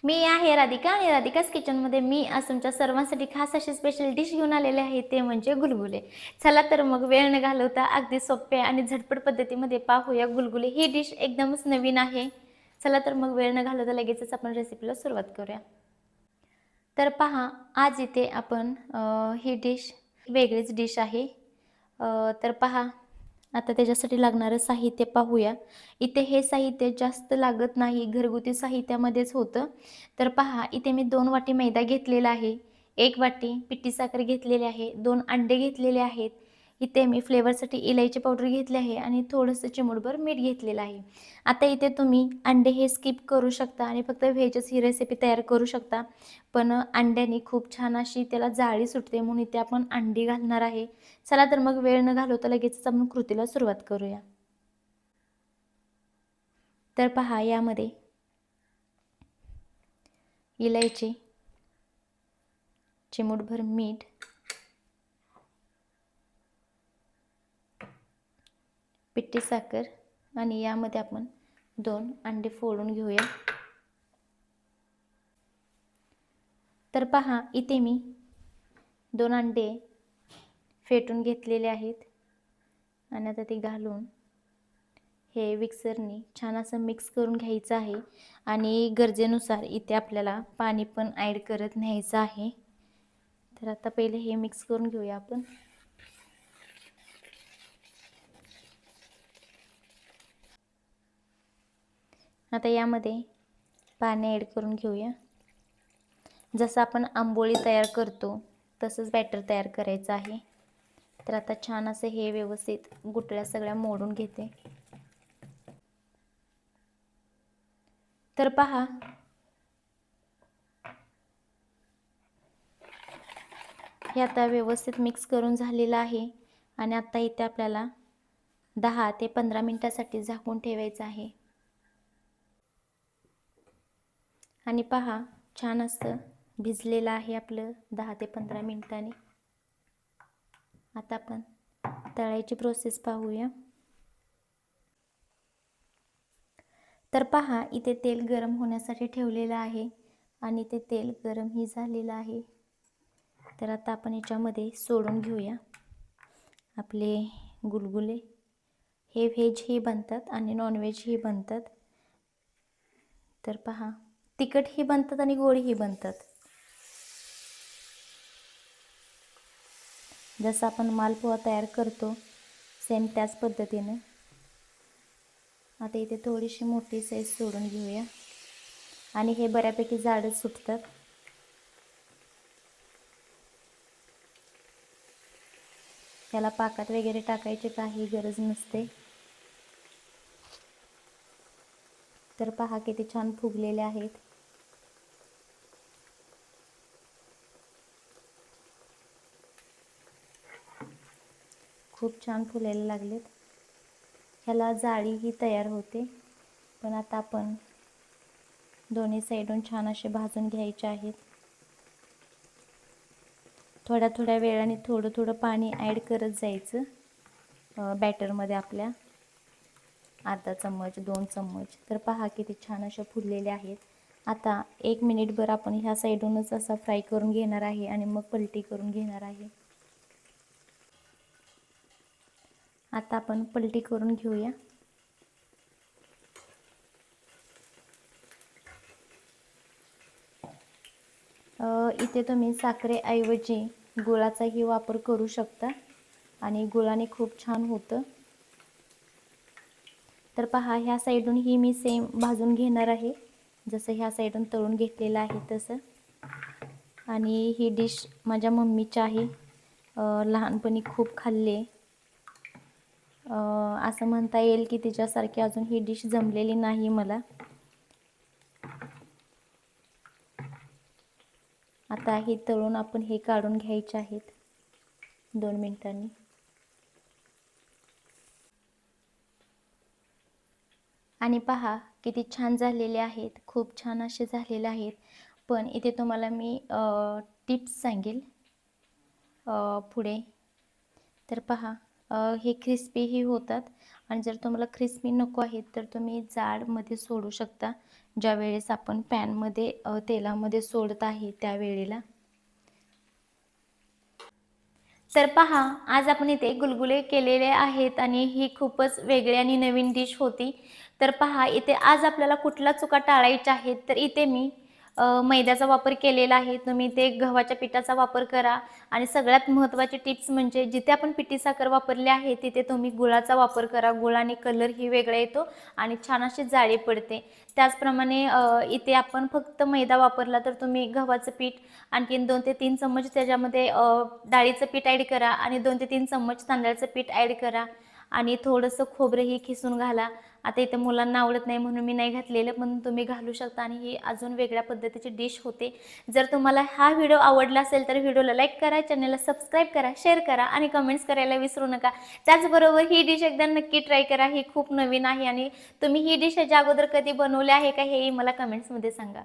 मी आहे राधिका आणि राधिकाच किचनमध्ये मी आज तुमच्या सर्वांसाठी खास अशी स्पेशल डिश घेऊन आलेले आहे, ते म्हणजे गुलगुले. चला तर मग वेळ न घालवता अगदी सोप्या आणि झटपट पद्धतीमध्ये पाहूया गुलगुले. ही डिश एकदमच नवीन आहे. चला तर मग वेळ न घालवता लगेचच आपण रेसिपीला सुरुवात करूया. तर पहा, आज इथे आपण ही डिश वेगळीच डिश आहे. तर पहा, आता त्याच्यासाठी लागणारं साहित्य पाहूया. इथे हे साहित्य जास्त लागत नाही, घरगुती साहित्यामध्येच होतं. तर पहा, इथे मी 2 वाटी मैदा घेतलेला आहे, 1 वाटी पिठी साखर घेतलेली आहे, 2 अंडे घेतलेले आहेत. इथे मी फ्लेवरसाठी इलायची पावडर घेतली आहे आणि थोडंसं चिमूटभर मीठ घेतलेलं आहे. आता इथे तुम्ही अंडे हे स्किप करू शकता आणि फक्त व्हेजच ही रेसिपी तयार करू शकता. पण अंड्याने खूप छान अशी त्याला जाळी सुटते, म्हणून इथे आपण अंडी घालणार आहे. चला तर मग वेळ न घालवता लगेचच आपण कृतीला सुरुवात करूया. तर पहा, यामध्ये इलायची, चिमूटभर मीठ, पिठी साखर आणि यामध्ये आपण 2 अंडे फोडून घेऊया. तर पहा, इथे मी 2 अंडे फेटून घेतलेले आहेत आणि आता ते घालून हे मिक्सरने छान असं मिक्स करून घ्यायचं आहे आणि गरजेनुसार इथे आपल्याला पाणी पण ॲड करत न्यायचं आहे. तर आता पहिले हे मिक्स करून घेऊया आपण. आता यामध्ये पाणी ॲड करून घेऊया. जसं आपण आंबोळी तयार करतो तसंच बॅटर तयार करायचं आहे. तर आता छान असं हे व्यवस्थित गुठळ्या सगळ्या मोडून घेते. तर पहा, हे आता व्यवस्थित मिक्स करून झालेलं आहे आणि आता इथे आपल्याला 10 ते 15 मिनिटासाठी झाकून ठेवायचं आहे. आणि पहा, छान असं भिजलेलं आहे आपलं 10 ते 15 मिनिटांनी. आता आपण तळायची प्रोसेस पाहूया. तर पहा, इथे तेल गरम होण्यासाठी ठेवलेलं आहे आणि ते तेल गरमही झालेलं आहे. तर आता आपण याच्यामध्ये सोडून घेऊया आपले गुलगुले. हे व्हेजही बनतात आणि नॉनव्हेजही बनतात. तर पहा, तिखटही बनतात आणि गोडही बनतात. जसं आपण मालपुआ तयार करतो सेम त्याच पद्धतीने. आता इथे थोडीशी मोठी साईज सोडून घेऊया आणि हे बऱ्यापैकी जाडच सुटतात. त्याला पाकात वगैरे टाकायची काही गरज नसते. तर पहा, किती छान फुगलेले आहेत. खूप छान फुलायला लागलेत. ह्याला जाळीही तयार होते. पण आता आपण दोन्ही साईडून छान असे भाजून घ्यायचे आहेत. थोड्या थोड्या वेळाने थोडं थोडं पाणी ॲड करत जायचं बॅटरमध्ये आपल्या. अर्धा चम्मच, 2 चम्मच. तर पहा, किती छान अशा फुललेल्या आहेत. आता 1 मिनिटभर आपण ह्या साईडूनच असा फ्राय करून घेणार आहे आणि मग पलटी करून घेणार आहे. आता आपण पलटी करून घेऊया. इथे तुम्ही साखरेऐवजी गुळाचाही वापर करू शकता आणि गुळाने खूप छान होतं. तर पहा, ह्या साईडून ही मी सेम भाजून घेणार आहे, जसं ह्या साईडून तळून घेतलेलं आहे तसं. आणि ही डिश माझ्या मम्मीची आहे. लहानपणी खूप खाल्ले. असं म्हणता येईल की तिच्यासारखी अजून ही डिश जमलेली नाही मला. आता हे तळून आपण हे काढून घ्यायचे आहेत 2 मिनिटांनी. आणि पहा, किती छान झालेले आहेत. खूप छान असे झालेले आहेत. पण इथे तुम्हाला मी टिप्स सांगेल पुढे. तर पहा, हे क्रिस्पीही होतात आणि जर तुम्हाला क्रिस्पी नको आहेत तर तुम्ही जाडमध्ये सोडू शकता. ज्या वेळेस आपण पॅनमध्ये तेलामध्ये सोडत आहे त्यावेळेला. तर पहा, आज आपण इथे गुलगुले केलेले आहेत आणि ही खूपच वेगळी आणि नवीन डिश होती. तर पहा, इथे आज आपल्याला कुठल्या चुका टाळायच्या आहेत. तर इथे मी मैद्याचा वापर केलेला आहे. तुम्ही इथे गव्हाच्या पिठाचा वापर करा आणि सगळ्यात महत्त्वाची टिप्स म्हणजे जिथे आपण पिठी साखर वापरली आहे तिथे तुम्ही गुळाचा वापर करा. गुळाने कलरही वेगळा येतो आणि छान अशी जाळी पडते. त्याचप्रमाणे इथे आपण फक्त मैदा वापरला तर तुम्ही गव्हाचं पीठ आणखीन 2 ते 3 चम्मच त्याच्यामध्ये डाळीचं पीठ ॲड करा आणि 2 ते 3 चम्मच तांदळाचं पीठ ॲड करा आणि थोडंसं खोबरंही खिसून घाला. आता इथे मुलांना आवडत नाही म्हणून मी नाही घातलेलं, पण तुम्ही घालू शकता आणि ही अजून वेगळ्या पद्धतीची डिश होते. जर तुम्हाला हा व्हिडिओ आवडला असेल तर व्हिडिओला लाईक करा, चॅनलला सबस्क्राईब करा, शेअर करा आणि कमेंट्स करायला विसरू नका. त्याचबरोबर ही डिश एकदा नक्की ट्राय करा. ही खूप नवीन आहे आणि तुम्ही ही डिश ह्याच्या अगोदर कधी बनवली आहे का हेही मला कमेंट्समध्ये सांगा.